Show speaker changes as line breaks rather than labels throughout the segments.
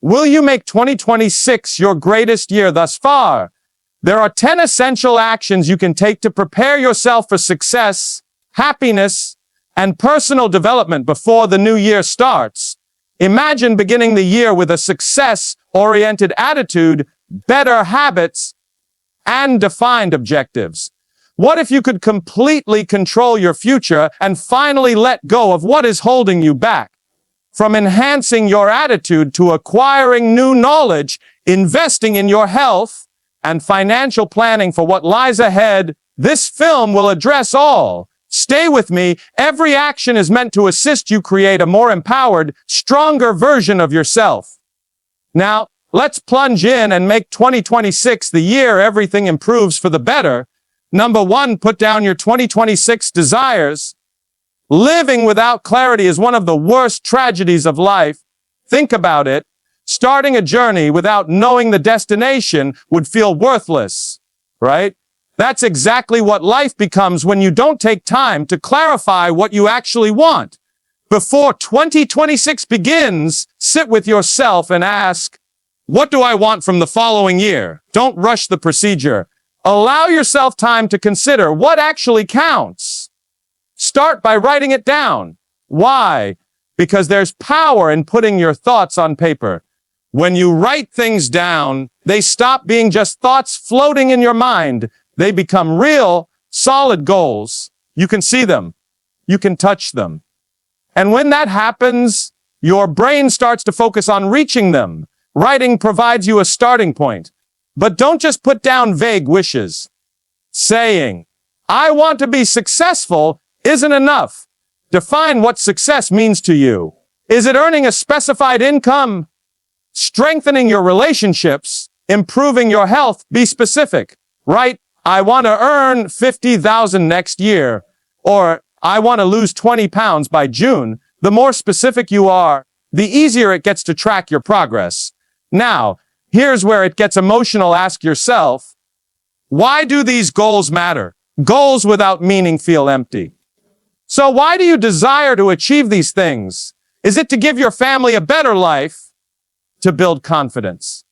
Will you make 2026 your greatest year thus far? There are 10 essential actions you can take to prepare yourself for success, happiness, and personal development before the new year starts. Imagine beginning the year with a success-oriented attitude, better habits, and defined objectives. What if you could completely control your future and finally let go of what is holding you back? From enhancing your attitude to acquiring new knowledge, investing in your health, and financial planning for what lies ahead, this film will address all. Stay with me. Every action is meant to assist you create a more empowered, stronger version of yourself. Now, let's plunge in and make 2026 the year everything improves for the better. Number 1, put down your 2026 desires. Living without clarity is one of the worst tragedies of life. Think about it. Starting a journey without knowing the destination would feel worthless, right? That's exactly what life becomes when you don't take time to clarify what you actually want. Before 2026 begins, sit with yourself and ask, what do I want from the following year? Don't rush the procedure. Allow yourself time to consider what actually counts. Start by writing it down. Why? Because there's power in putting your thoughts on paper. When you write things down, they stop being just thoughts floating in your mind. They become real, solid goals. You can see them. You can touch them. And when that happens, your brain starts to focus on reaching them. Writing provides you a starting point. But don't just put down vague wishes. Saying, I want to be successful isn't enough. Define what success means to you. Is it earning a specified income? Strengthening your relationships? Improving your health? Be specific. Write, I want to earn $50,000 next year. Or, I want to lose 20 pounds by June. The more specific you are, the easier it gets to track your progress. Now, here's where it gets emotional. Ask yourself, why do these goals matter? Goals without meaning feel empty. So why do you desire to achieve these things? Is it to give your family a better life? To build confidence?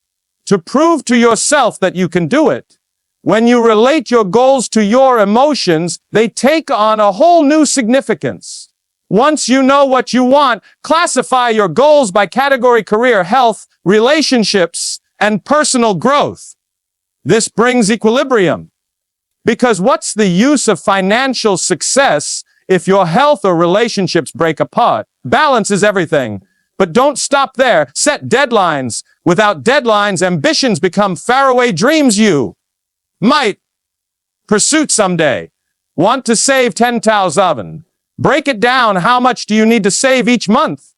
To prove to yourself that you can do it? When you relate your goals to your emotions, they take on a whole new significance. Once you know what you want, classify your goals by category: career, health, relationships, and personal growth. This brings equilibrium. Because what's the use of financial success if your health or relationships break apart? Balance is everything. But don't stop there. Set deadlines. Without deadlines, ambitions become faraway dreams you might pursue someday. Want to save 10,000? Break it down. How much do you need to save each month?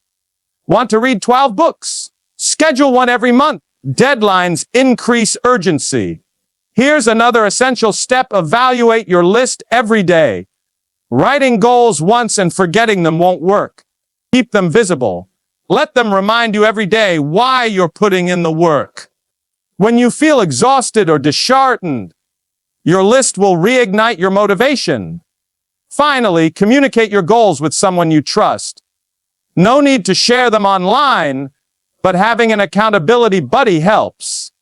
Want to read 12 books? Schedule one every month. Deadlines increase urgency. Here's another essential step. Evaluate your list every day. Writing goals once and forgetting them won't work. Keep them visible. Let them remind you every day why you're putting in the work. When you feel exhausted or disheartened, your list will reignite your motivation. Finally, communicate your goals with someone you trust. No need to share them online, but having an accountability buddy helps.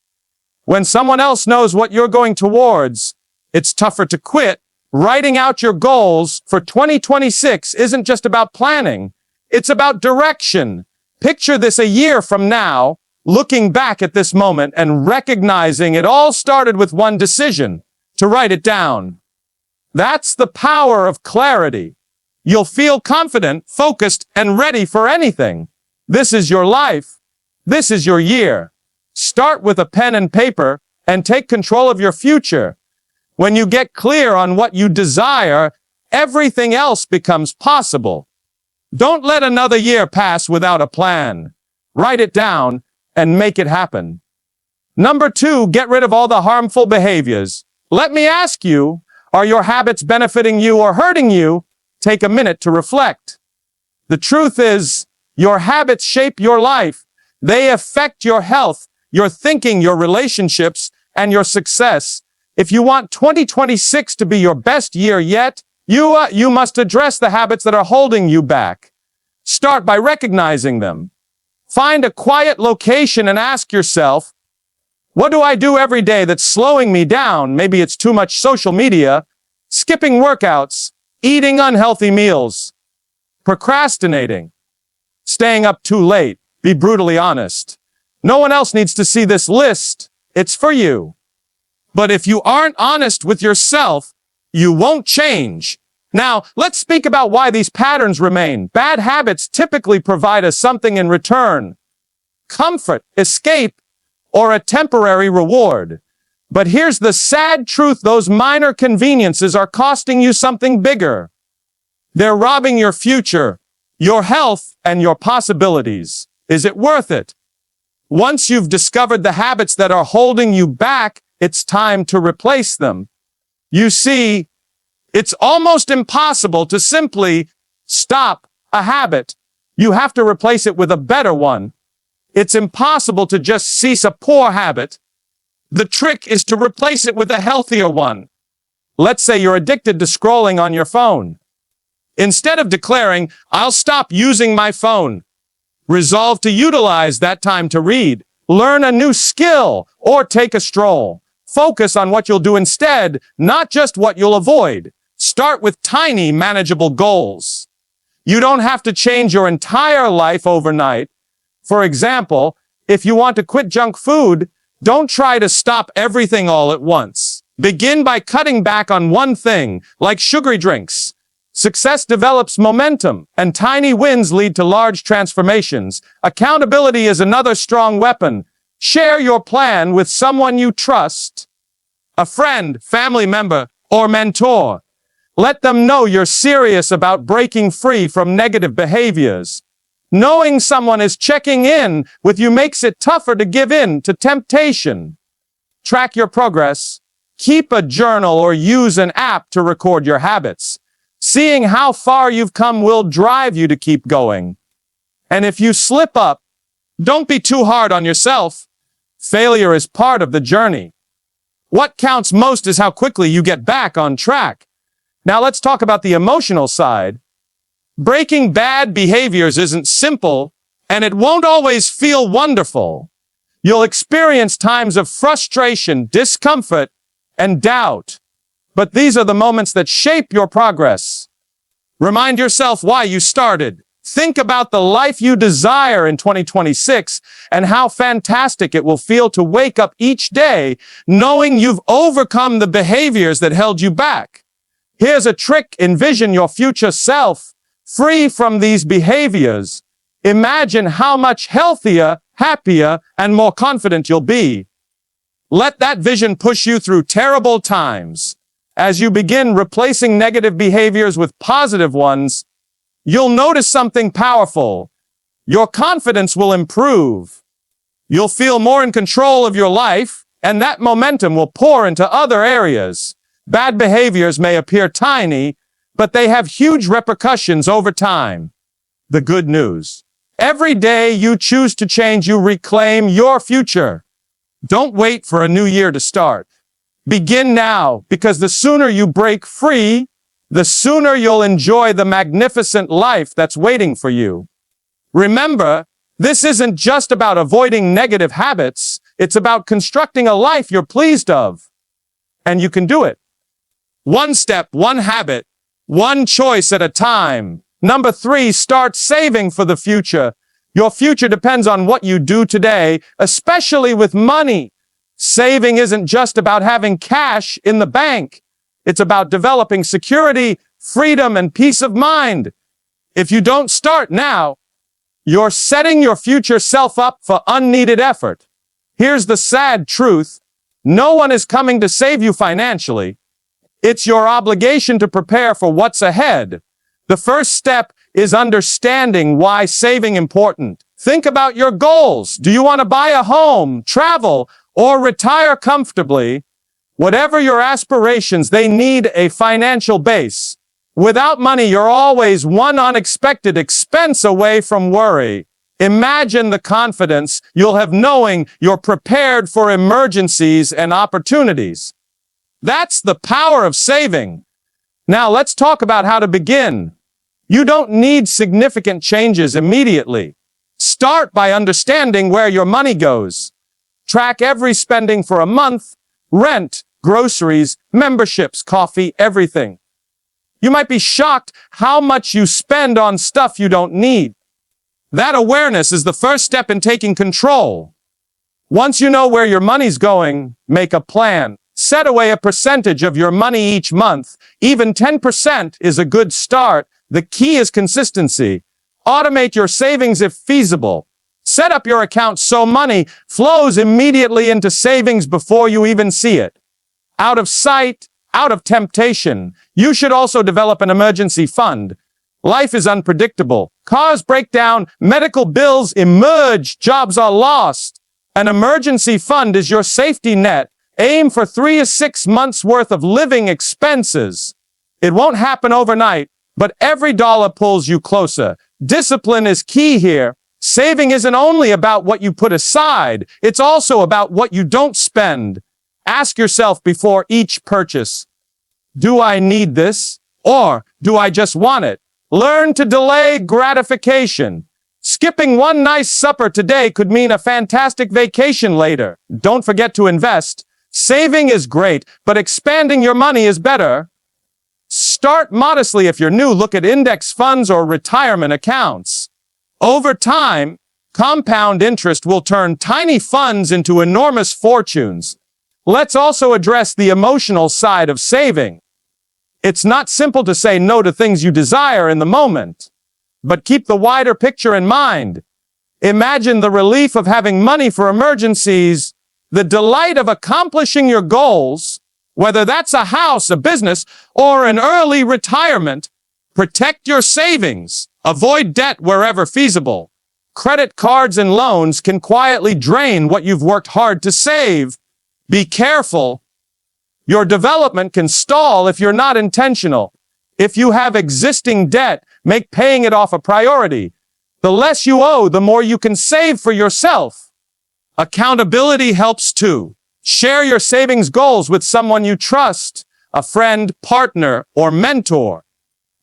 When someone else knows what you're going towards, it's tougher to quit. Writing out your goals for 2026 isn't just about planning. It's about direction. Picture this a year from now, looking back at this moment and recognizing it all started with one decision: to write it down. That's the power of clarity. You'll feel confident, focused, and ready for anything. This is your life. This is your year. Start with a pen and paper and take control of your future. When you get clear on what you desire, everything else becomes possible. Don't let another year pass without a plan. Write it down and make it happen. Number 2, get rid of all the harmful behaviors. Let me ask you, are your habits benefiting you or hurting you? Take a minute to reflect. The truth is, your habits shape your life. They affect your health, your thinking, your relationships, and your success. If you want 2026 to be your best year yet, you must address the habits that are holding you back. Start by recognizing them. Find a quiet location and ask yourself, what do I do every day that's slowing me down? Maybe it's too much social media, skipping workouts, eating unhealthy meals, procrastinating, staying up too late. Be brutally honest. No one else needs to see this list. It's for you. But if you aren't honest with yourself, you won't change. Now, let's speak about why these patterns remain. Bad habits typically provide us something in return: comfort, escape, or a temporary reward. But here's the sad truth: those minor conveniences are costing you something bigger. They're robbing your future, your health, and your possibilities. Is it worth it? Once you've discovered the habits that are holding you back, it's time to replace them. You see, it's almost impossible to simply stop a habit. You have to replace it with a better one. It's impossible to just cease a poor habit. The trick is to replace it with a healthier one. Let's say you're addicted to scrolling on your phone. Instead of declaring, "I'll stop using my phone," resolve to utilize that time to read, learn a new skill, or take a stroll. Focus on what you'll do instead, not just what you'll avoid. Start with tiny, manageable goals. You don't have to change your entire life overnight. For example, if you want to quit junk food, don't try to stop everything all at once. Begin by cutting back on one thing, like sugary drinks. Success develops momentum, and tiny wins lead to large transformations. Accountability is another strong weapon. Share your plan with someone you trust, a friend, family member, or mentor. Let them know you're serious about breaking free from negative behaviors. Knowing someone is checking in with you makes it tougher to give in to temptation. Track your progress. Keep a journal or use an app to record your habits. Seeing how far you've come will drive you to keep going. And if you slip up, don't be too hard on yourself. Failure is part of the journey. What counts most is how quickly you get back on track. Now let's talk about the emotional side. Breaking bad behaviors isn't simple, and it won't always feel wonderful. You'll experience times of frustration, discomfort, and doubt. But these are the moments that shape your progress. Remind yourself why you started. Think about the life you desire in 2026 and how fantastic it will feel to wake up each day knowing you've overcome the behaviors that held you back. Here's a trick: envision your future self free from these behaviors. Imagine how much healthier, happier, and more confident you'll be. Let that vision push you through terrible times. As you begin replacing negative behaviors with positive ones, you'll notice something powerful. Your confidence will improve. You'll feel more in control of your life, and that momentum will pour into other areas. Bad behaviors may appear tiny, but they have huge repercussions over time. The good news: every day you choose to change, you reclaim your future. Don't wait for a new year to start. Begin now, because the sooner you break free, the sooner you'll enjoy the magnificent life that's waiting for you. Remember, this isn't just about avoiding negative habits. It's about constructing a life you're pleased of. And you can do it. One step, one habit, one choice at a time. Number 3, start saving for the future. Your future depends on what you do today, especially with money. Saving isn't just about having cash in the bank. It's about developing security, freedom, and peace of mind. If you don't start now, you're setting your future self up for unneeded effort. Here's the sad truth: no one is coming to save you financially. It's your obligation to prepare for what's ahead. The first step is understanding why saving is important. Think about your goals. Do you want to buy a home, travel, or retire comfortably? Whatever your aspirations, they need a financial base. Without money, you're always one unexpected expense away from worry. Imagine the confidence you'll have knowing you're prepared for emergencies and opportunities. That's the power of saving. Now let's talk about how to begin. You don't need significant changes immediately. Start by understanding where your money goes. Track every spending for a month: rent, groceries, memberships, coffee, everything. You might be shocked how much you spend on stuff you don't need. That awareness is the first step in taking control. Once you know where your money's going, make a plan. Set away a percentage of your money each month. Even 10% is a good start. The key is consistency. Automate your savings if feasible. Set up your account so money flows immediately into savings before you even see it. Out of sight, out of temptation. You should also develop an emergency fund. Life is unpredictable. Cars break down, medical bills emerge, jobs are lost. An emergency fund is your safety net. Aim for 3 to 6 months worth of living expenses. It won't happen overnight, but every dollar pulls you closer. Discipline is key here. Saving isn't only about what you put aside, it's also about what you don't spend. Ask yourself before each purchase, do I need this, or do I just want it? Learn to delay gratification. Skipping one nice supper today could mean a fantastic vacation later. Don't forget to invest. Saving is great, but expanding your money is better. Start modestly if you're new. Look at index funds or retirement accounts. Over time, compound interest will turn tiny funds into enormous fortunes. Let's also address the emotional side of saving. It's not simple to say no to things you desire in the moment, but keep the wider picture in mind. Imagine the relief of having money for emergencies, the delight of accomplishing your goals, whether that's a house, a business, or an early retirement. Protect your savings. Avoid debt wherever feasible. Credit cards and loans can quietly drain what you've worked hard to save. Be careful. Your development can stall if you're not intentional. If you have existing debt, make paying it off a priority. The less you owe, the more you can save for yourself. Accountability helps too. Share your savings goals with someone you trust, a friend, partner, or mentor.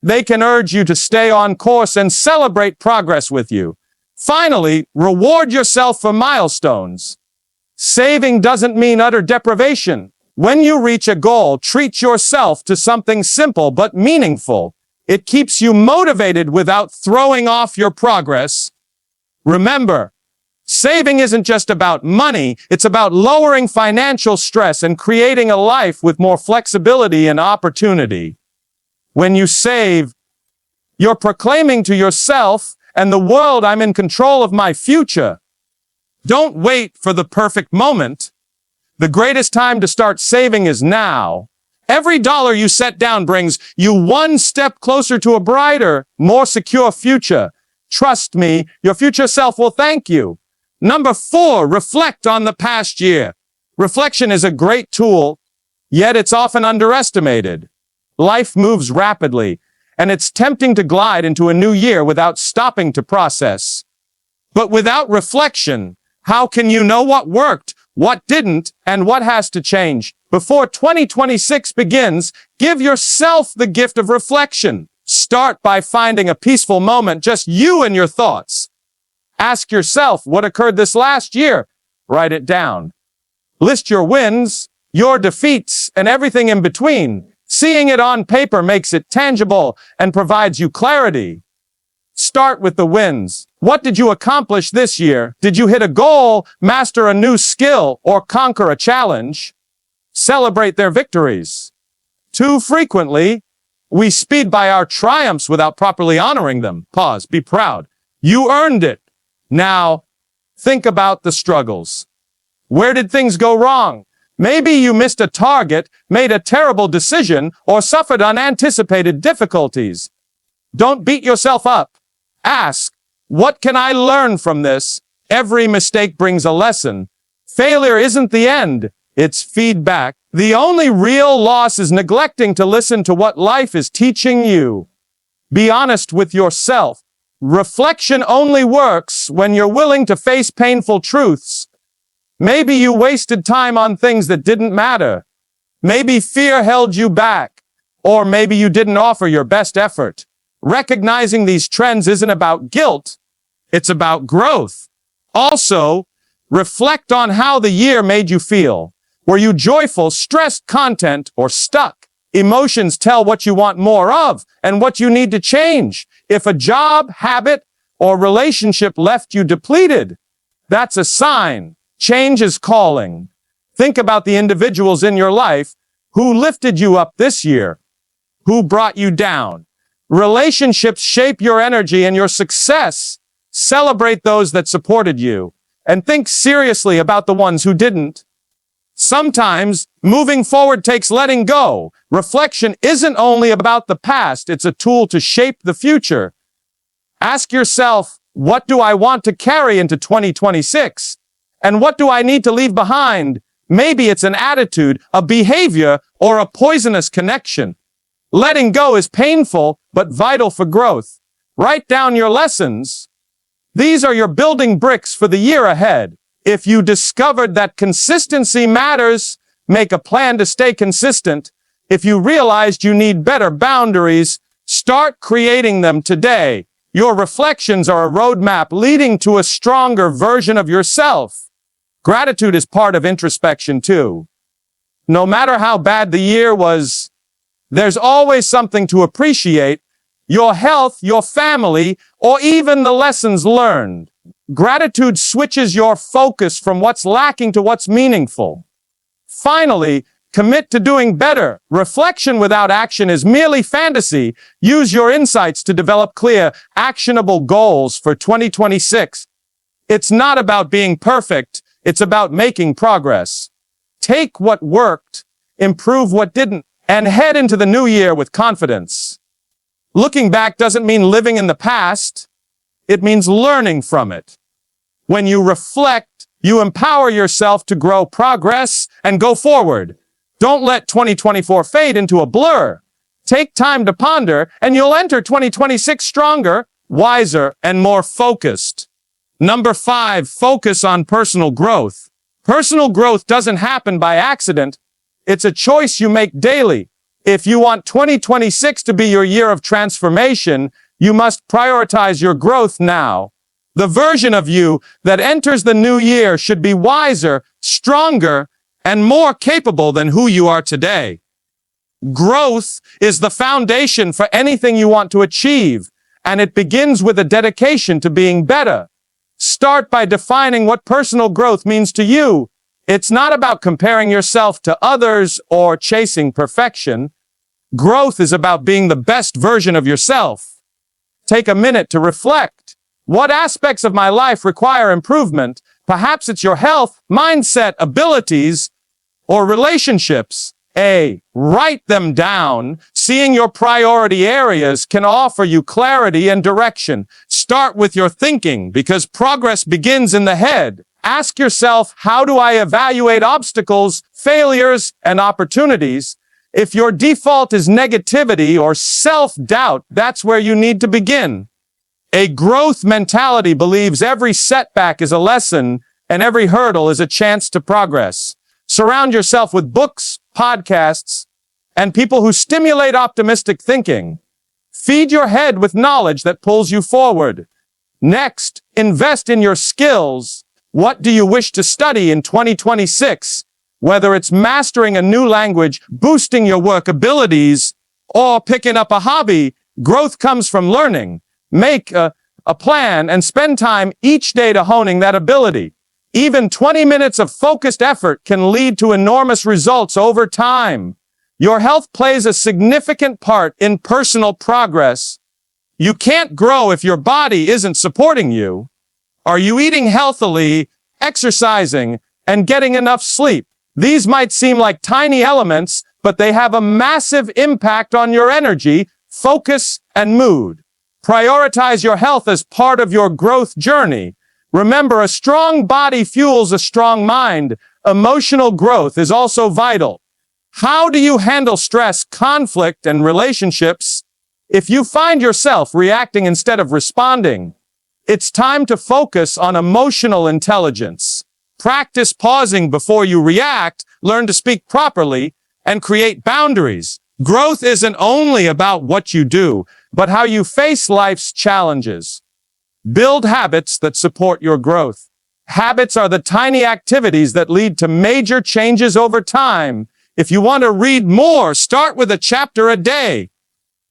They can urge you to stay on course and celebrate progress with you. Finally, reward yourself for milestones. Saving doesn't mean utter deprivation. When you reach a goal, treat yourself to something simple but meaningful. It keeps you motivated without throwing off your progress. Remember, saving isn't just about money, it's about lowering financial stress and creating a life with more flexibility and opportunity. When you save, you're proclaiming to yourself and the world, I'm in control of my future. Don't wait for the perfect moment. The greatest time to start saving is now. Every dollar you set down brings you one step closer to a brighter, more secure future. Trust me, your future self will thank you. Number 4, reflect on the past year. Reflection is a great tool, yet it's often underestimated. Life moves rapidly, and it's tempting to glide into a new year without stopping to process. But without reflection, how can you know what worked, what didn't, and what has to change? Before 2026 begins, give yourself the gift of reflection. Start by finding a peaceful moment, just you and your thoughts. Ask yourself what occurred this last year. Write it down. List your wins, your defeats, and everything in between. Seeing it on paper makes it tangible and provides you clarity. Start with the wins. What did you accomplish this year? Did you hit a goal, master a new skill, or conquer a challenge? Celebrate their victories. Too frequently, we speed by our triumphs without properly honoring them. Pause. Be proud. You earned it. Now, think about the struggles. Where did things go wrong? Maybe you missed a target, made a terrible decision, or suffered unanticipated difficulties. Don't beat yourself up. Ask, what can I learn from this? Every mistake brings a lesson. Failure isn't the end, it's feedback. The only real loss is neglecting to listen to what life is teaching you. Be honest with yourself. Reflection only works when you're willing to face painful truths. Maybe you wasted time on things that didn't matter. Maybe fear held you back. Or maybe you didn't offer your best effort. Recognizing these trends isn't about guilt. It's about growth. Also, reflect on how the year made you feel. Were you joyful, stressed, content, or stuck? Emotions tell what you want more of and what you need to change. If a job, habit, or relationship left you depleted, that's a sign. Change is calling. Think about the individuals in your life who lifted you up this year, who brought you down. Relationships shape your energy and your success. Celebrate those that supported you, and think seriously about the ones who didn't. Sometimes, moving forward takes letting go. Reflection isn't only about the past, it's a tool to shape the future. Ask yourself, what do I want to carry into 2026? And what do I need to leave behind? Maybe it's an attitude, a behavior, or a poisonous connection. Letting go is painful, but vital for growth. Write down your lessons. These are your building bricks for the year ahead. If you discovered that consistency matters, make a plan to stay consistent. If you realized you need better boundaries, start creating them today. Your reflections are a roadmap leading to a stronger version of yourself. Gratitude is part of introspection too. No matter how bad the year was, there's always something to appreciate. Your health, your family, or even the lessons learned. Gratitude switches your focus from what's lacking to what's meaningful. Finally, commit to doing better. Reflection without action is merely fantasy. Use your insights to develop clear, actionable goals for 2026. It's not about being perfect. It's about making progress. Take what worked, improve what didn't, and head into the new year with confidence. Looking back doesn't mean living in the past. It means learning from it. When you reflect, you empower yourself to grow, progress, and go forward. Don't let 2024 fade into a blur. Take time to ponder, and you'll enter 2026 stronger, wiser, and more focused. Number 5, focus on personal growth. Personal growth doesn't happen by accident. It's a choice you make daily. If you want 2026 to be your year of transformation, you must prioritize your growth now. The version of you that enters the new year should be wiser, stronger, and more capable than who you are today. Growth is the foundation for anything you want to achieve, and it begins with a dedication to being better. Start by defining what personal growth means to you. It's not about comparing yourself to others or chasing perfection. Growth is about being the best version of yourself. Take a minute to reflect. What aspects of my life require improvement? Perhaps it's your health, mindset, abilities, or relationships. Write them down. Seeing your priority areas can offer you clarity and direction. Start with your thinking, because progress begins in the head. Ask yourself, how do I evaluate obstacles, failures, and opportunities? If your default is negativity or self-doubt, that's where you need to begin. A growth mentality believes every setback is a lesson and every hurdle is a chance to progress. Surround yourself with books, podcasts, and people who stimulate optimistic thinking. Feed your head with knowledge that pulls you forward. Next, invest in your skills. What do you wish to study in 2026? Whether it's mastering a new language, boosting your work abilities, or picking up a hobby, growth comes from learning. Make a plan and spend time each day to honing that ability. Even 20 minutes of focused effort can lead to enormous results over time. Your health plays a significant part in personal progress. You can't grow if your body isn't supporting you. Are you eating healthily, exercising, and getting enough sleep? These might seem like tiny elements, but they have a massive impact on your energy, focus, and mood. Prioritize your health as part of your growth journey. Remember, a strong body fuels a strong mind. Emotional growth is also vital. How do you handle stress, conflict, and relationships? If you find yourself reacting instead of responding, it's time to focus on emotional intelligence. Practice pausing before you react, learn to speak properly, and create boundaries. Growth isn't only about what you do, but how you face life's challenges. Build habits that support your growth. Habits are the tiny activities that lead to major changes over time. If you want to read more, start with a chapter a day.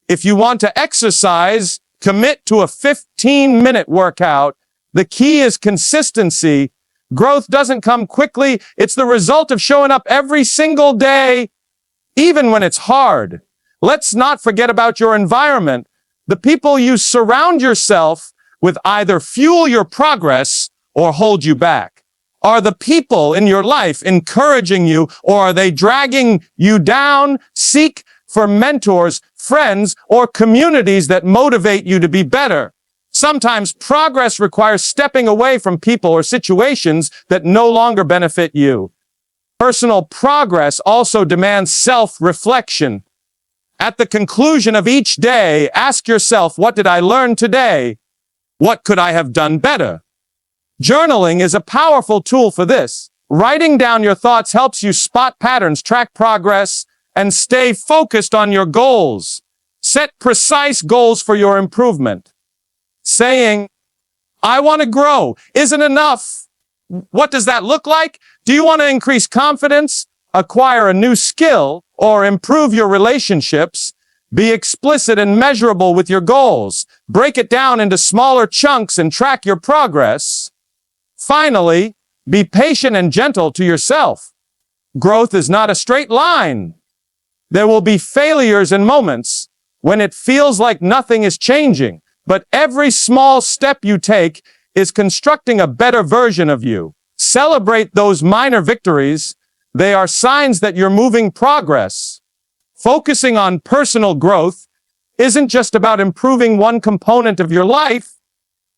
If you want to exercise, commit to a 15-minute workout. The key is consistency. Growth doesn't come quickly. It's the result of showing up every single day, even when it's hard. Let's not forget about your environment. The people you surround yourself with either fuel your progress or hold you back. Are the people in your life encouraging you, or are they dragging you down? Seek for mentors, friends, or communities that motivate you to be better. Sometimes progress requires stepping away from people or situations that no longer benefit you. Personal progress also demands self-reflection. At the conclusion of each day, ask yourself, what did I learn today? What could I have done better? Journaling is a powerful tool for this. Writing down your thoughts helps you spot patterns, track progress, and stay focused on your goals. Set precise goals for your improvement. Saying, I want to grow, isn't enough. What does that look like? Do you want to increase confidence, acquire a new skill, or improve your relationships? Be explicit and measurable with your goals. Break it down into smaller chunks and track your progress. Finally, be patient and gentle to yourself. Growth is not a straight line. There will be failures and moments when it feels like nothing is changing, but every small step you take is constructing a better version of you. Celebrate those minor victories. They are signs that you're moving progress. Focusing on personal growth isn't just about improving one component of your life.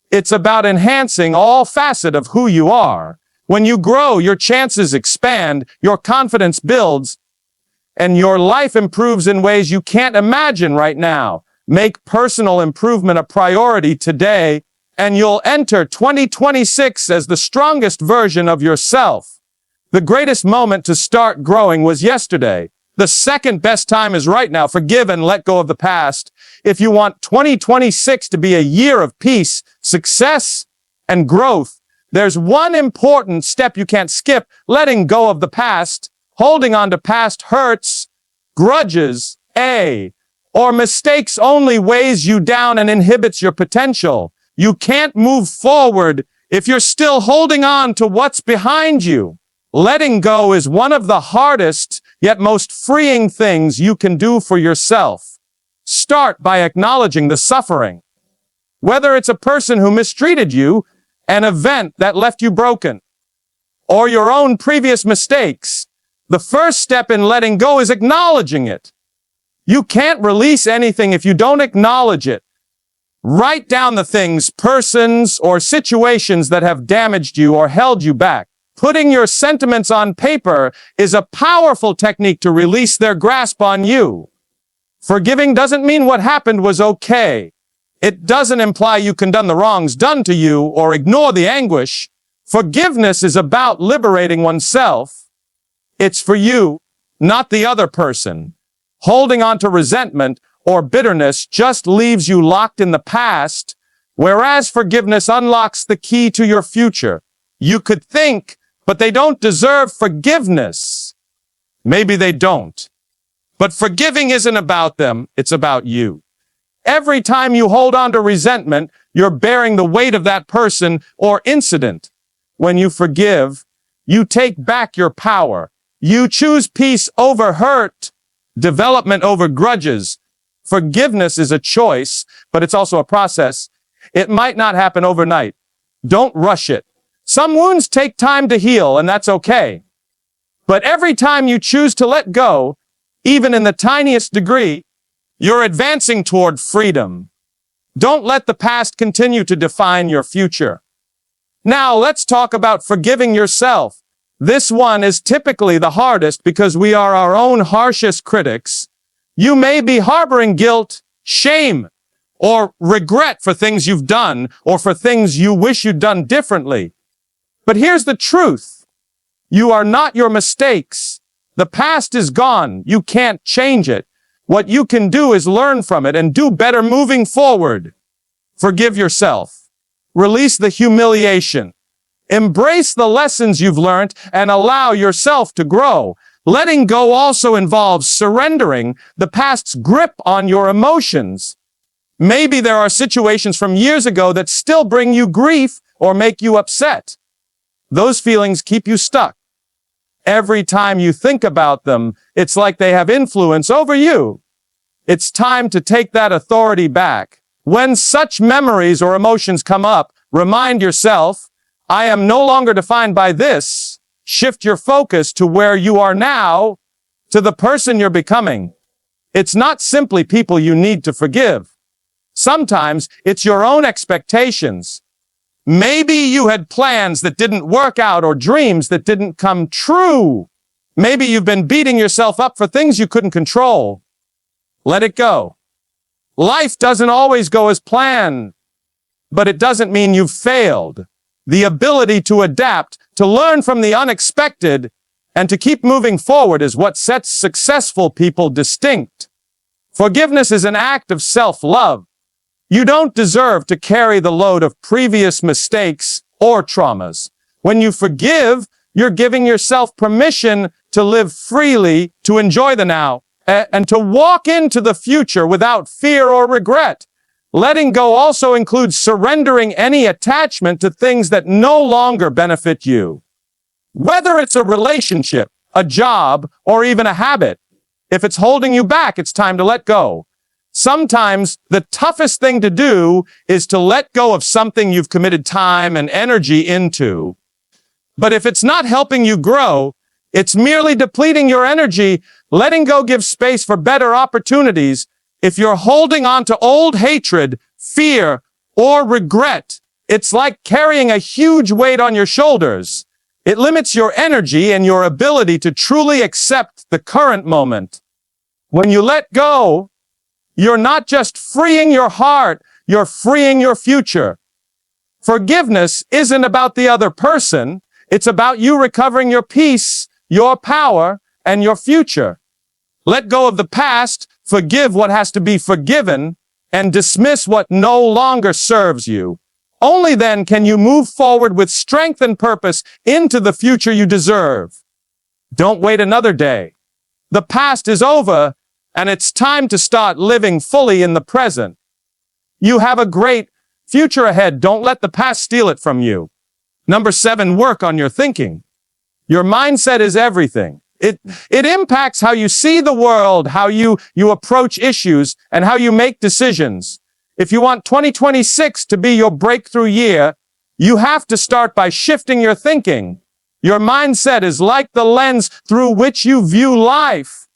It's about enhancing all facets of who you are. When you grow, your chances expand, your confidence builds, and your life improves in ways you can't imagine right now. Make personal improvement a priority today, and you'll enter 2026 as the strongest version of yourself. The greatest moment to start growing was yesterday. The second best time is right now. Forgive and let go of the past. If you want 2026 to be a year of peace, success, and growth, there's one important step you can't skip: letting go of the past. Holding on to past hurts, grudges, or mistakes only weighs you down and inhibits your potential. You can't move forward if you're still holding on to what's behind you. Letting go is one of the hardest yet most freeing things you can do for yourself. Start by acknowledging the suffering. Whether it's a person who mistreated you, an event that left you broken, or your own previous mistakes, the first step in letting go is acknowledging it. You can't release anything if you don't acknowledge it. Write down the things, persons, or situations that have damaged you or held you back. Putting your sentiments on paper is a powerful technique to release their grasp on you. Forgiving doesn't mean what happened was okay. It doesn't imply you condone the wrongs done to you or ignore the anguish. Forgiveness is about liberating oneself. It's for you, not the other person. Holding on to resentment or bitterness just leaves you locked in the past, whereas forgiveness unlocks the key to your future. You could think, but they don't deserve forgiveness. Maybe they don't. But forgiving isn't about them, it's about you. Every time you hold on to resentment, you're bearing the weight of that person or incident. When you forgive, you take back your power. You choose peace over hurt, development over grudges. Forgiveness is a choice, but it's also a process. It might not happen overnight. Don't rush it. Some wounds take time to heal, and that's okay. But every time you choose to let go, even in the tiniest degree, you're advancing toward freedom. Don't let the past continue to define your future. Now, let's talk about forgiving yourself. This one is typically the hardest because we are our own harshest critics. You may be harboring guilt, shame, or regret for things you've done or for things you wish you'd done differently. But here's the truth. You are not your mistakes. The past is gone. You can't change it. What you can do is learn from it and do better moving forward. Forgive yourself. Release the humiliation. Embrace the lessons you've learned and allow yourself to grow. Letting go also involves surrendering the past's grip on your emotions. Maybe there are situations from years ago that still bring you grief or make you upset. Those feelings keep you stuck. Every time you think about them, it's like they have influence over you. It's time to take that authority back. When such memories or emotions come up, remind yourself, I am no longer defined by this. Shift your focus to where you are now, to the person you're becoming. It's not simply people you need to forgive. Sometimes it's your own expectations. Maybe you had plans that didn't work out or dreams that didn't come true. Maybe you've been beating yourself up for things you couldn't control. Let it go. Life doesn't always go as planned, but it doesn't mean you've failed. The ability to adapt, to learn from the unexpected, and to keep moving forward is what sets successful people distinct. Forgiveness is an act of self-love. You don't deserve to carry the load of previous mistakes or traumas. When you forgive, you're giving yourself permission to live freely, to enjoy the now, and to walk into the future without fear or regret. Letting go also includes surrendering any attachment to things that no longer benefit you. Whether it's a relationship, a job, or even a habit, if it's holding you back, it's time to let go. Sometimes the toughest thing to do is to let go of something you've committed time and energy into. But if it's not helping you grow, it's merely depleting your energy. Letting go gives space for better opportunities. If you're holding on to old hatred, fear, or regret, it's like carrying a huge weight on your shoulders. It limits your energy and your ability to truly accept the current moment. When you let go, you're not just freeing your heart, you're freeing your future. Forgiveness isn't about the other person. It's about you recovering your peace, your power, and your future. Let go of the past, forgive what has to be forgiven, and dismiss what no longer serves you. Only then can you move forward with strength and purpose into the future you deserve. Don't wait another day. The past is over, and it's time to start living fully in the present. You have a great future ahead. Don't let the past steal it from you. Number 7, work on your thinking. Your mindset is everything. It impacts how you see the world, how you approach issues, and how you make decisions. If you want 2026 to be your breakthrough year, you have to start by shifting your thinking. Your mindset is like the lens through which you view life.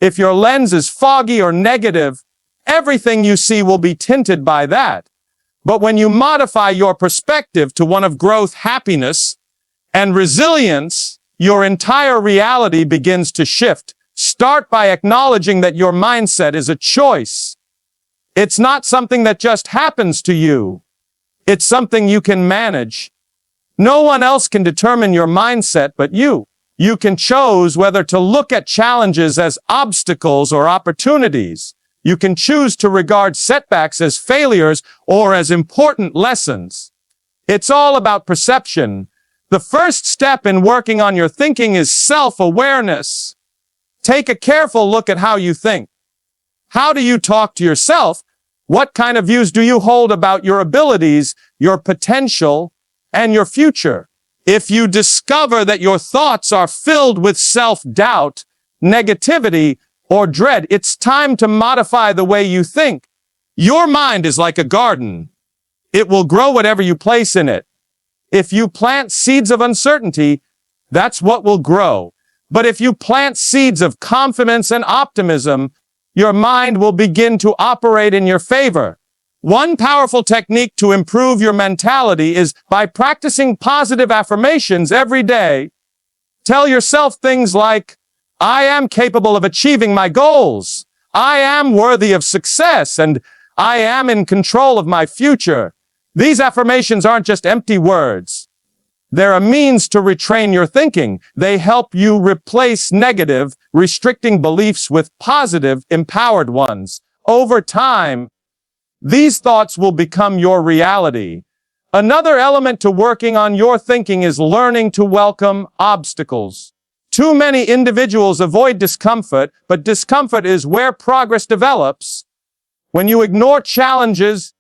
If your lens is foggy or negative, everything you see will be tinted by that. But when you modify your perspective to one of growth, happiness, and resilience, your entire reality begins to shift. Start by acknowledging that your mindset is a choice. It's not something that just happens to you. It's something you can manage. No one else can determine your mindset but you. You can choose whether to look at challenges as obstacles or opportunities. You can choose to regard setbacks as failures or as important lessons. It's all about perception. The first step in working on your thinking is self-awareness. Take a careful look at how you think. How do you talk to yourself? What kind of views do you hold about your abilities, your potential, and your future? If you discover that your thoughts are filled with self-doubt, negativity, or dread, it's time to modify the way you think. Your mind is like a garden. It will grow whatever you place in it. If you plant seeds of uncertainty, that's what will grow. But if you plant seeds of confidence and optimism, your mind will begin to operate in your favor. One powerful technique to improve your mentality is by practicing positive affirmations every day. Tell yourself things like, I am capable of achieving my goals. I am worthy of success, and I am in control of my future. These affirmations aren't just empty words. They're a means to retrain your thinking. They help you replace negative, restricting beliefs with positive, empowered ones. Over time, these thoughts will become your reality. Another element to working on your thinking is learning to welcome obstacles. Too many individuals avoid discomfort, but discomfort is where progress develops. When you ignore challenges,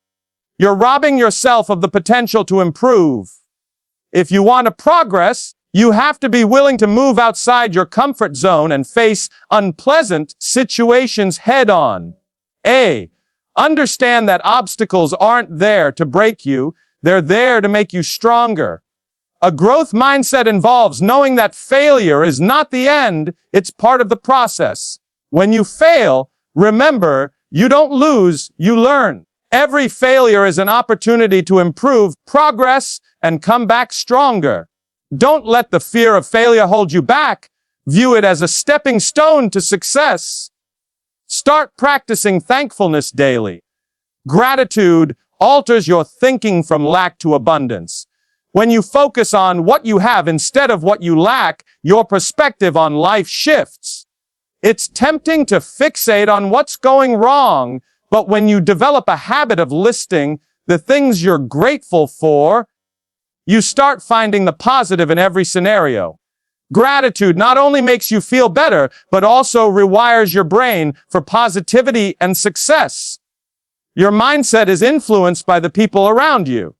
you're robbing yourself of the potential to improve. If you want to progress, you have to be willing to move outside your comfort zone and face unpleasant situations head-on. Understand that obstacles aren't there to break you, they're there to make you stronger. A growth mindset involves knowing that failure is not the end, it's part of the process. When you fail, remember, you don't lose, you learn. Every failure is an opportunity to improve, progress, and come back stronger. Don't let the fear of failure hold you back. View it as a stepping stone to success. Start practicing thankfulness daily. Gratitude alters your thinking from lack to abundance. When you focus on what you have instead of what you lack, your perspective on life shifts. It's tempting to fixate on what's going wrong, but when you develop a habit of listing the things you're grateful for, you start finding the positive in every scenario. Gratitude not only makes you feel better, but also rewires your brain for positivity and success. Your mindset is influenced by the people around you.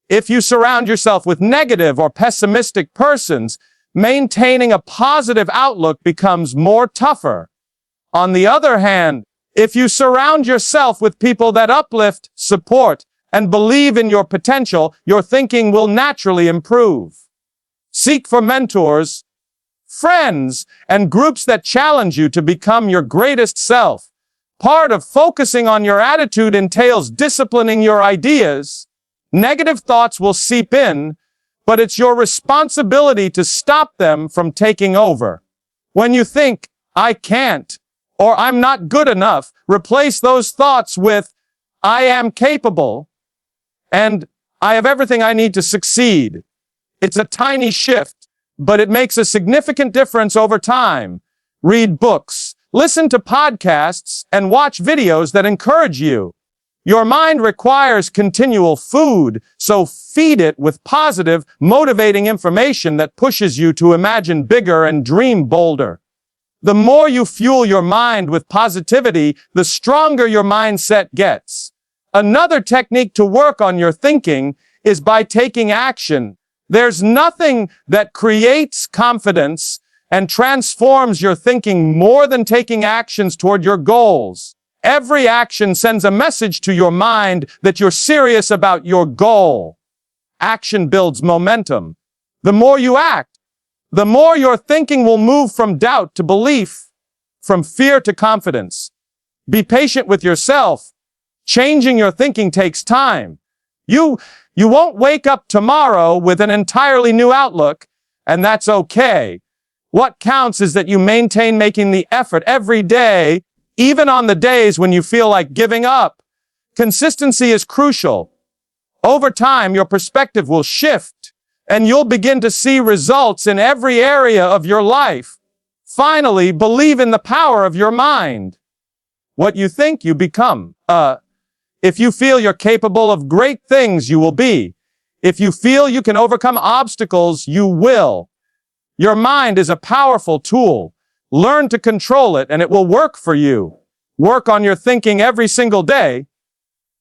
If you surround yourself with negative or pessimistic persons, maintaining a positive outlook becomes more tougher. On the other hand, if you surround yourself with people that uplift, support, and believe in your potential, your thinking will naturally improve. Seek for mentors, friends, and groups that challenge you to become your greatest self. Part of focusing on your attitude entails disciplining your ideas. Negative thoughts will seep in, but it's your responsibility to stop them from taking over. When you think, I can't, or I'm not good enough, replace those thoughts with, I am capable, and I have everything I need to succeed. It's a tiny shift, but it makes a significant difference over time. Read books, listen to podcasts, and watch videos that encourage you. Your mind requires continual food, so feed it with positive, motivating information that pushes you to imagine bigger and dream bolder. The more you fuel your mind with positivity, the stronger your mindset gets. Another technique to work on your thinking is by taking action. There's nothing that creates confidence and transforms your thinking more than taking actions toward your goals. Every action sends a message to your mind that you're serious about your goal. Action builds momentum. The more you act, the more your thinking will move from doubt to belief, from fear to confidence. Be patient with yourself. Changing your thinking takes time. You won't wake up tomorrow with an entirely new outlook, and that's okay. What counts is that you maintain making the effort every day, even on the days when you feel like giving up. Consistency is crucial. Over time, your perspective will shift, and you'll begin to see results in every area of your life. Finally, believe in the power of your mind. What you think, you become. If you feel you're capable of great things, you will be. If you feel you can overcome obstacles, you will. Your mind is a powerful tool. Learn to control it, and it will work for you. Work on your thinking every single day.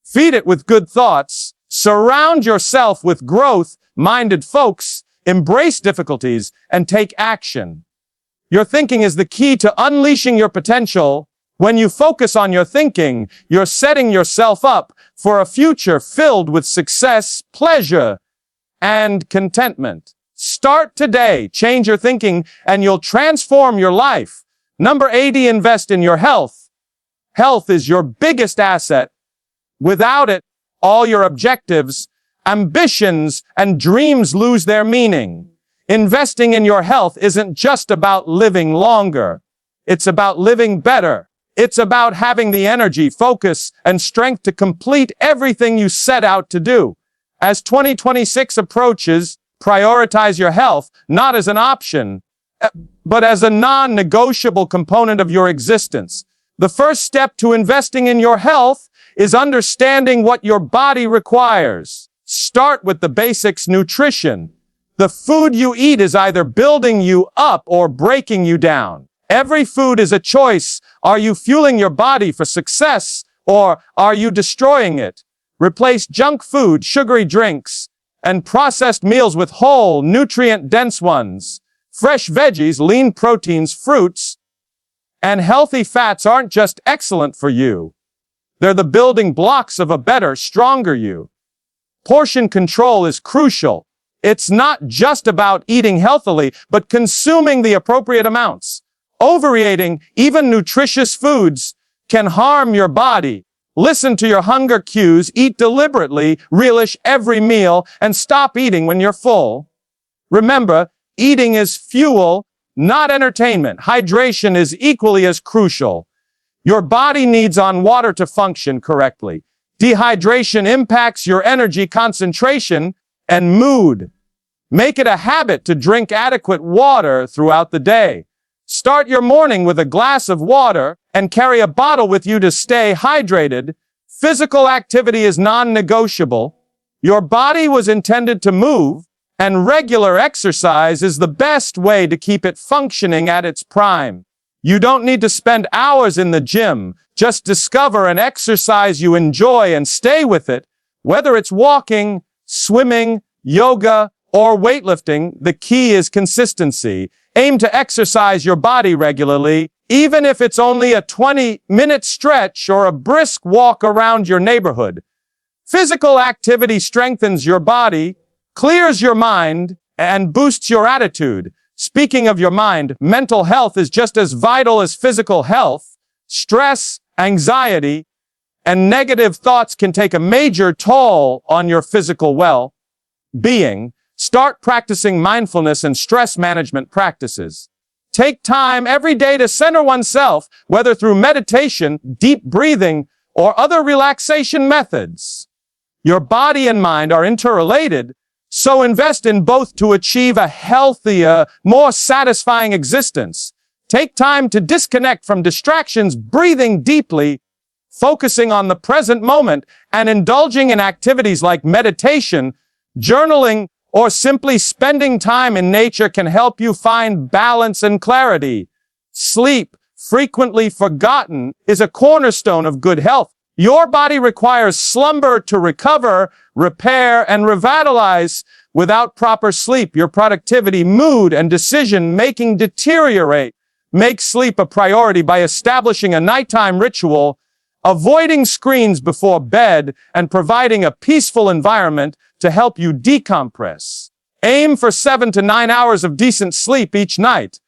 Feed it with good thoughts. Surround yourself with growth-minded folks. Embrace difficulties and take action. Your thinking is the key to unleashing your potential. When you focus on your thinking, you're setting yourself up for a future filled with success, pleasure, and contentment. Start today, change your thinking, and you'll transform your life. Number 80, invest in your health. Health is your biggest asset. Without it, all your objectives, ambitions, and dreams lose their meaning. Investing in your health isn't just about living longer. It's about living better. It's about having the energy, focus, and strength to complete everything you set out to do. As 2026 approaches, prioritize your health, not as an option, but as a non-negotiable component of your existence. The first step to investing in your health is understanding what your body requires. Start with the basics: nutrition. The food you eat is either building you up or breaking you down. Every food is a choice. Are you fueling your body for success, or are you destroying it? Replace junk food, sugary drinks, and processed meals with whole, nutrient-dense ones. Fresh veggies, lean proteins, fruits, and healthy fats aren't just excellent for you. They're the building blocks of a better, stronger you. Portion control is crucial. It's not just about eating healthily, but consuming the appropriate amounts. Overeating, even nutritious foods, can harm your body. Listen to your hunger cues, eat deliberately, relish every meal, and stop eating when you're full. Remember, eating is fuel, not entertainment. Hydration is equally as crucial. Your body needs water to function correctly. Dehydration impacts your energy, concentration, and mood. Make it a habit to drink adequate water throughout the day. Start your morning with a glass of water and carry a bottle with you to stay hydrated. Physical activity is non-negotiable. Your body was intended to move, and regular exercise is the best way to keep it functioning at its prime. You don't need to spend hours in the gym. Just discover an exercise you enjoy and stay with it. Whether it's walking, swimming, yoga, or weightlifting, the key is consistency. Aim to exercise your body regularly, even if it's only a 20-minute stretch or a brisk walk around your neighborhood. Physical activity strengthens your body, clears your mind, and boosts your attitude. Speaking of your mind, mental health is just as vital as physical health. Stress, anxiety, and negative thoughts can take a major toll on your physical well-being. Start practicing mindfulness and stress management practices. Take time every day to center oneself, whether through meditation, deep breathing, or other relaxation methods. Your body and mind are interrelated, so invest in both to achieve a healthier, more satisfying existence. Take time to disconnect from distractions, breathing deeply, focusing on the present moment, and indulging in activities like meditation, journaling, or simply spending time in nature can help you find balance and clarity. Sleep, frequently forgotten, is a cornerstone of good health. Your body requires slumber to recover, repair, and revitalize. Without proper sleep, your productivity, mood, and decision-making deteriorate. Make sleep a priority by establishing a nighttime ritual, avoiding screens before bed, and providing a peaceful environment to help you decompress. Aim for 7 to 9 hours of decent sleep each night.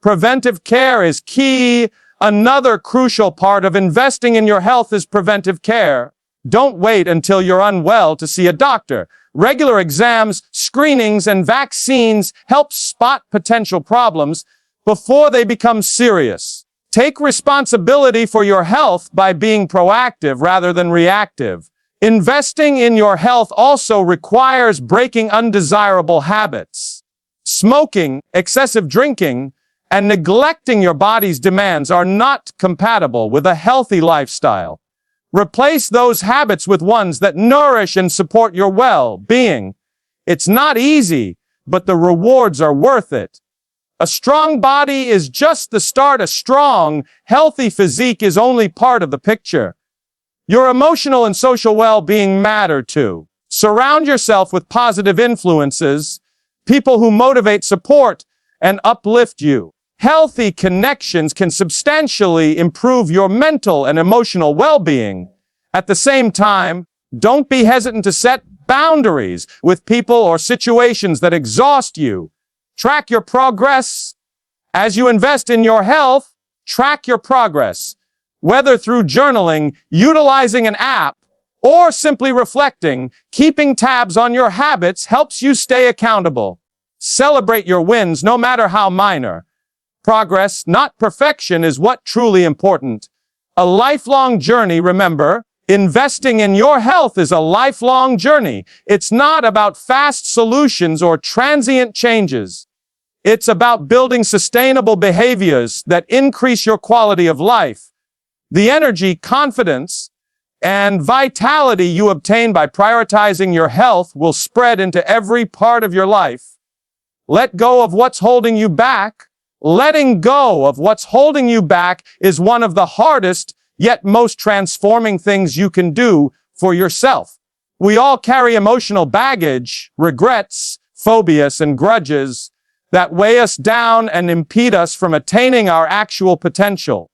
Preventive care is key. Another crucial part of investing in your health is preventive care. Don't wait until you're unwell to see a doctor. Regular exams, screenings, and vaccines help spot potential problems before they become serious. Take responsibility for your health by being proactive rather than reactive. Investing in your health also requires breaking undesirable habits. Smoking, excessive drinking, and neglecting your body's demands are not compatible with a healthy lifestyle. Replace those habits with ones that nourish and support your well-being. It's not easy, but the rewards are worth it. A strong body is just the start. A strong, healthy physique is only part of the picture. Your emotional and social well-being matter too. Surround yourself with positive influences, people who motivate, support, and uplift you. Healthy connections can substantially improve your mental and emotional well-being. At the same time, don't be hesitant to set boundaries with people or situations that exhaust you. Track your progress. As you invest in your health, track your progress. Whether through journaling, utilizing an app, or simply reflecting, keeping tabs on your habits helps you stay accountable. Celebrate your wins, no matter how minor. Progress, not perfection, is what truly important. A lifelong journey, remember. Investing in your health is a lifelong journey. It's not about fast solutions or transient changes. It's about building sustainable behaviors that increase your quality of life. The energy, confidence, And vitality you obtain by prioritizing your health will spread into every part of your life. Let go of what's holding you back. Letting go of what's holding you back is one of the hardest yet most transforming things you can do for yourself. We all carry emotional baggage, regrets, phobias, and grudges that weigh us down and impede us from attaining our actual potential.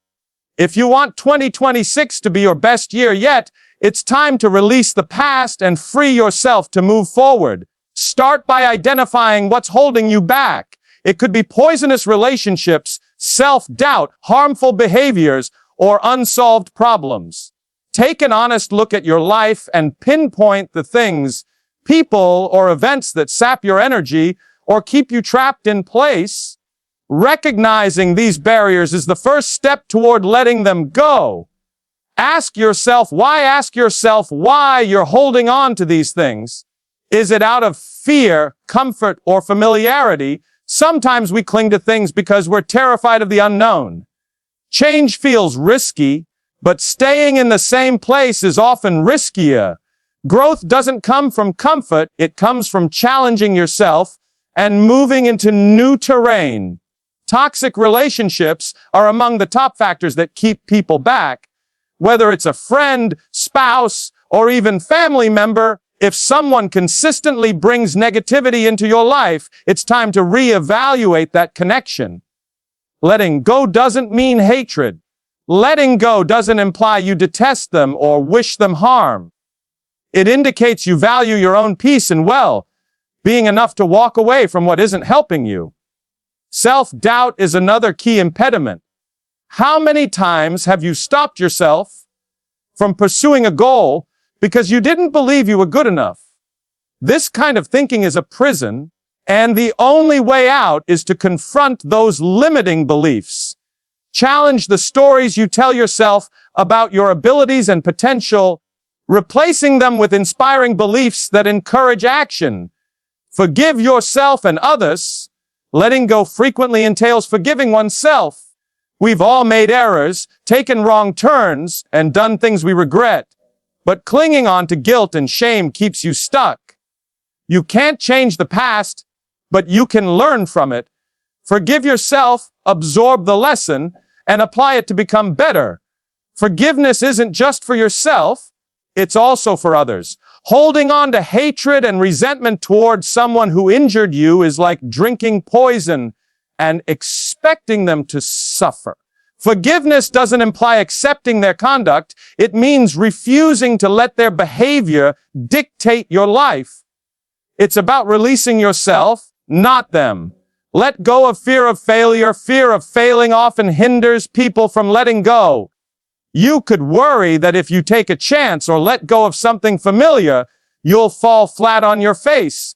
If you want 2026 to be your best year yet, it's time to release the past and free yourself to move forward. Start by identifying what's holding you back. It could be poisonous relationships, self-doubt, harmful behaviors, or unsolved problems. Take an honest look at your life and pinpoint the things, people, or events that sap your energy or keep you trapped in place. Recognizing these barriers is the first step toward letting them go. Ask yourself why you're holding on to these things. Is it out of fear, comfort, or familiarity? Sometimes we cling to things because we're terrified of the unknown. Change feels risky, but staying in the same place is often riskier. Growth doesn't come from comfort, it comes from challenging yourself and moving into new terrain. Toxic relationships are among the top factors that keep people back. Whether it's a friend, spouse, or even family member, if someone consistently brings negativity into your life, it's time to reevaluate that connection. Letting go doesn't mean hatred. Letting go doesn't imply you detest them or wish them harm. It indicates you value your own peace and well-being enough to walk away from what isn't helping you. Self-doubt is another key impediment. How many times have you stopped yourself from pursuing a goal because you didn't believe you were good enough? This kind of thinking is a prison, and the only way out is to confront those limiting beliefs. Challenge the stories you tell yourself about your abilities and potential, replacing them with inspiring beliefs that encourage action. Forgive yourself and others. Letting go frequently entails forgiving oneself. We've all made errors, taken wrong turns, and done things we regret. But clinging on to guilt and shame keeps you stuck. You can't change the past, but you can learn from it. Forgive yourself, absorb the lesson, and apply it to become better. Forgiveness isn't just for yourself, it's also for others. Holding on to hatred and resentment towards someone who injured you is like drinking poison and expecting them to suffer. Forgiveness doesn't imply accepting their conduct. It means refusing to let their behavior dictate your life. It's about releasing yourself, not them. Let go of fear of failure. Fear of failing often hinders people from letting go. You could worry that if you take a chance or let go of something familiar, you'll fall flat on your face.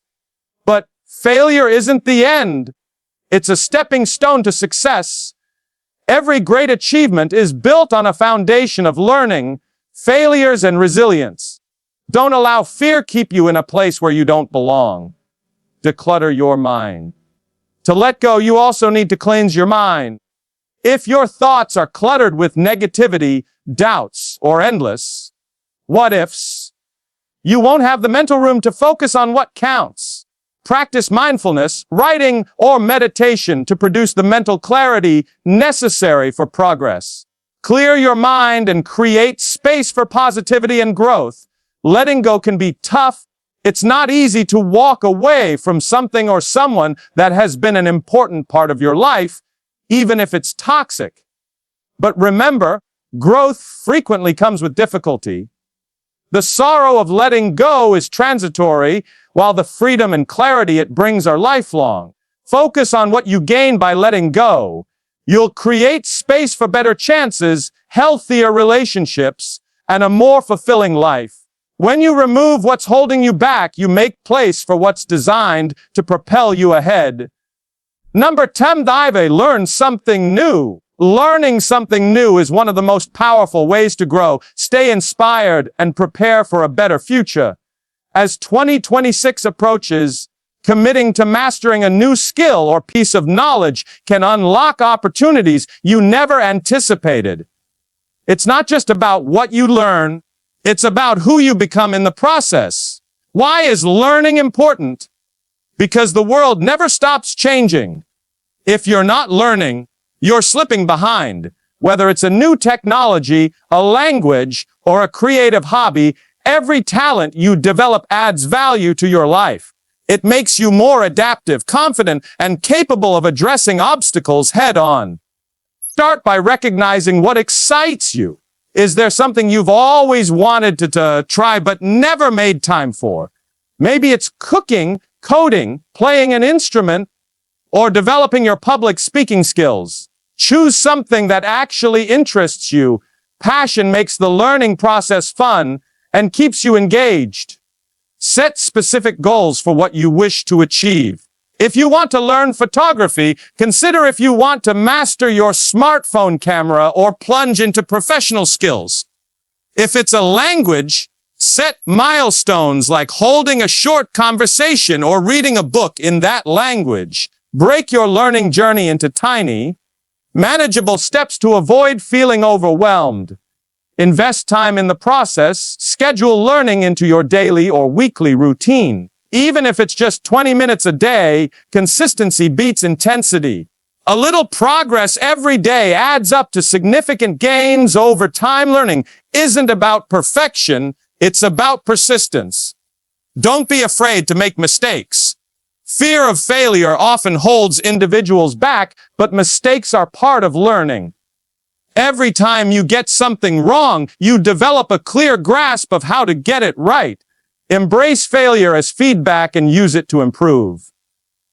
But failure isn't the end. It's a stepping stone to success. Every great achievement is built on a foundation of learning, failures, and resilience. Don't allow fear keep you in a place where you don't belong. Declutter your mind. To let go, you also need to cleanse your mind. If your thoughts are cluttered with negativity, doubts, or endless what-ifs, you won't have the mental room to focus on what counts. Practice mindfulness, writing, or meditation to produce the mental clarity necessary for progress. Clear your mind and create space for positivity and growth. Letting go can be tough. It's not easy to walk away from something or someone that has been an important part of your life, even if it's toxic. But remember, growth frequently comes with difficulty. The sorrow of letting go is transitory, while the freedom and clarity it brings are lifelong. Focus on what you gain by letting go. You'll create space for better chances, healthier relationships, and a more fulfilling life. When you remove what's holding you back, you make place for what's designed to propel you ahead. Number 10, learn something new. Learning something new is one of the most powerful ways to grow. Stay inspired and prepare for a better future. As 2026 approaches, committing to mastering a new skill or piece of knowledge can unlock opportunities you never anticipated. It's not just about what you learn, It's about who you become in the process. Why is learning important? Because the world never stops changing. If you're not learning, you're slipping behind. Whether it's a new technology, a language, or a creative hobby, every talent you develop adds value to your life. It makes you more adaptive, confident, and capable of addressing obstacles head-on. Start by recognizing what excites you. Is there something you've always wanted to try but never made time for? Maybe it's cooking, coding, playing an instrument, or developing your public speaking skills. Choose something that actually interests you. Passion makes the learning process fun and keeps you engaged. Set specific goals for what you wish to achieve. If you want to learn photography, consider if you want to master your smartphone camera or plunge into professional skills. If it's a language, set milestones like holding a short conversation or reading a book in that language. Break your learning journey into tiny, manageable steps to avoid feeling overwhelmed. Invest time in the process. Schedule learning into your daily or weekly routine. Even if it's just 20 minutes a day, consistency beats intensity. A little progress every day adds up to significant gains over time. Learning isn't about perfection, it's about persistence. Don't be afraid to make mistakes. Fear of failure often holds individuals back, but mistakes are part of learning. Every time you get something wrong, you develop a clear grasp of how to get it right. Embrace failure as feedback and use it to improve.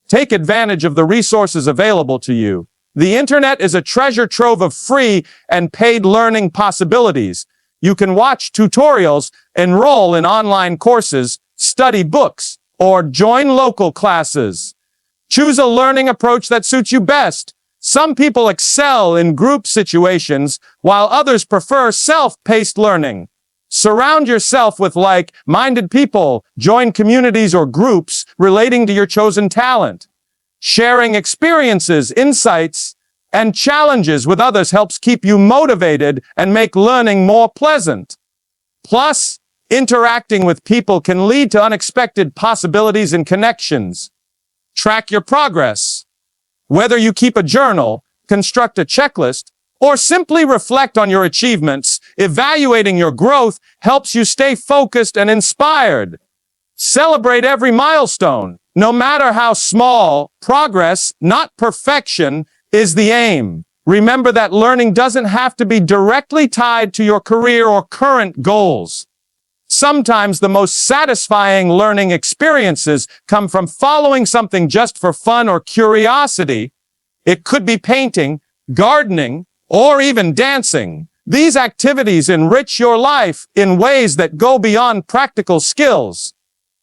Take advantage of the resources available to you. The internet is a treasure trove of free and paid learning possibilities. You can watch tutorials, enroll in online courses, study books, or join local classes. Choose a learning approach that suits you best. Some people excel in group situations, while others prefer self-paced learning. Surround yourself with like-minded people. Join communities or groups relating to your chosen talent. Sharing experiences, insights, and challenges with others helps keep you motivated and make learning more pleasant. Plus, interacting with people can lead to unexpected possibilities and connections. Track your progress. Whether you keep a journal, construct a checklist, or simply reflect on your achievements, evaluating your growth helps you stay focused and inspired. Celebrate every milestone. No matter how small, progress, not perfection, is the aim. Remember that learning doesn't have to be directly tied to your career or current goals. Sometimes the most satisfying learning experiences come from following something just for fun or curiosity. It could be painting, gardening, or even dancing. These activities enrich your life in ways that go beyond practical skills.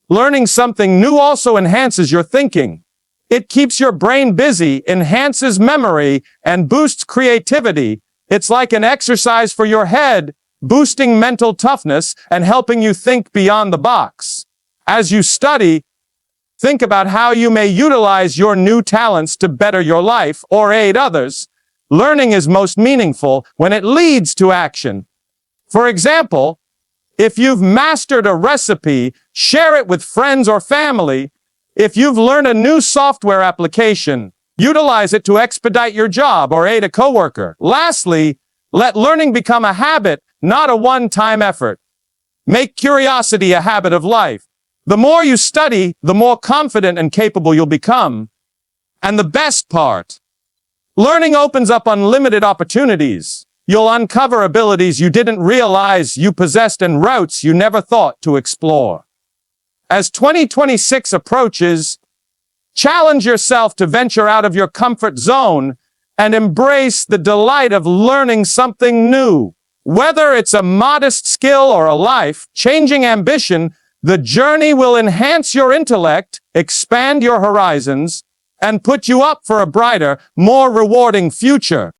Learning something new also enhances your thinking. It keeps your brain busy, enhances memory, and boosts creativity. It's like an exercise for your head, boosting mental toughness and helping you think beyond the box. As you study, think about how you may utilize your new talents to better your life or aid others. Learning is most meaningful when it leads to action. For example, if you've mastered a recipe, share it with friends or family. If you've learned a new software application, utilize it to expedite your job or aid a coworker. Lastly, let learning become a habit, not a one-time effort. Make curiosity a habit of life. The more you study, the more confident and capable you'll become. And the best part, learning opens up unlimited opportunities. You'll uncover abilities you didn't realize you possessed and routes you never thought to explore. As 2026 approaches, challenge yourself to venture out of your comfort zone and embrace the delight of learning something new. Whether it's a modest skill or a life-changing ambition, the journey will enhance your intellect, expand your horizons, and put you up for a brighter, more rewarding future.